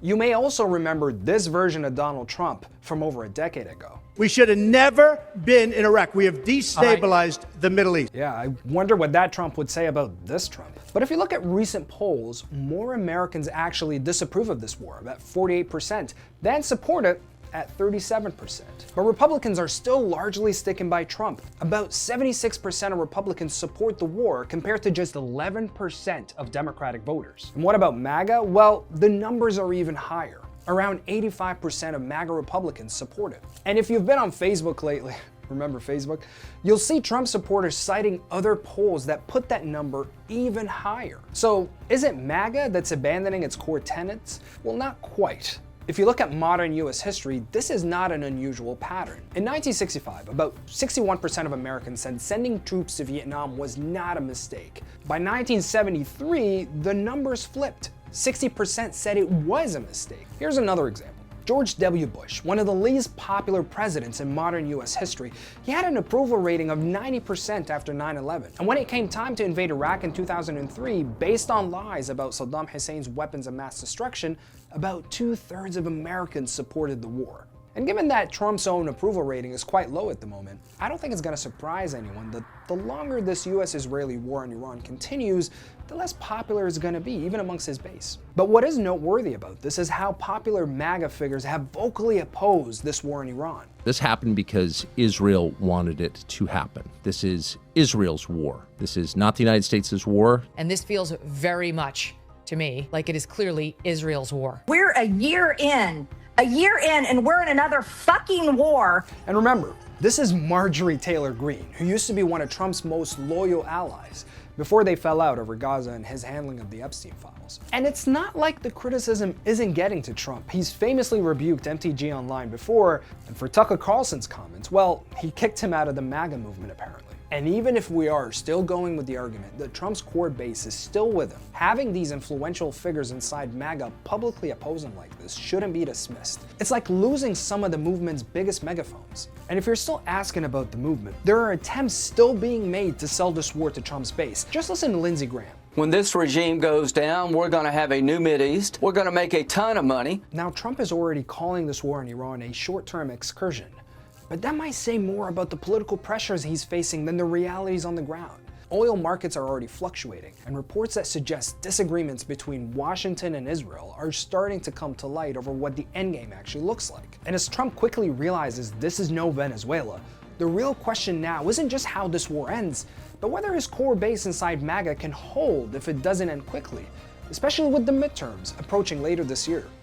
You may also remember this version of Donald Trump from over a decade ago. We should have never been in Iraq. We have destabilized the Middle East. Yeah, I wonder what that Trump would say about this Trump. But if you look at recent polls, more Americans actually disapprove of this war, about 48%, than support it at 37%. But Republicans are still largely sticking by Trump. About 76% of Republicans support the war compared to just 11% of Democratic voters. And what about MAGA? Well, the numbers are even higher. Around 85% of MAGA Republicans support it. And if you've been on Facebook lately, remember Facebook, you'll see Trump supporters citing other polls that put that number even higher. So is it MAGA that's abandoning its core tenets? Well, not quite. If you look at modern US history, this is not an unusual pattern. In 1965, about 61% of Americans said sending troops to Vietnam was not a mistake. By 1973, the numbers flipped. 60% said it was a mistake. Here's another example. George W. Bush, one of the least popular presidents in modern US history, he had an approval rating of 90% after 9/11. And when it came time to invade Iraq in 2003, based on lies about Saddam Hussein's weapons of mass destruction, about 2/3 of Americans supported the war. And given that Trump's own approval rating is quite low at the moment, I don't think it's going to surprise anyone that the longer this US-Israeli war in Iran continues, the less popular it's going to be, even amongst his base. But what is noteworthy about this is how popular MAGA figures have vocally opposed this war in Iran. This happened because Israel wanted it to happen. This is Israel's war. This is not the United States' war. And this feels very much, to me, like it is clearly Israel's war. We're a year in, and we're in another fucking war. And remember, this is Marjorie Taylor Greene, who used to be one of Trump's most loyal allies before they fell out over Gaza and his handling of the Epstein files. And it's not like the criticism isn't getting to Trump. He's famously rebuked MTG Online before, and for Tucker Carlson's comments, well, he kicked him out of the MAGA movement apparently. And even if we are still going with the argument that Trump's core base is still with him, having these influential figures inside MAGA publicly oppose him like this shouldn't be dismissed. It's like losing some of the movement's biggest megaphones. And if you're still asking about the movement, there are attempts still being made to sell this war to Trump's base. Just listen to Lindsey Graham. When this regime goes down, we're going to have a new Mideast. We're going to make a ton of money. Now, Trump is already calling this war in Iran a short-term excursion. But that might say more about the political pressures he's facing than the realities on the ground. Oil markets are already fluctuating, and reports that suggest disagreements between Washington and Israel are starting to come to light over what the endgame actually looks like. And as Trump quickly realizes this is no Venezuela, the real question now isn't just how this war ends, but whether his core base inside MAGA can hold if it doesn't end quickly, especially with the midterms approaching later this year.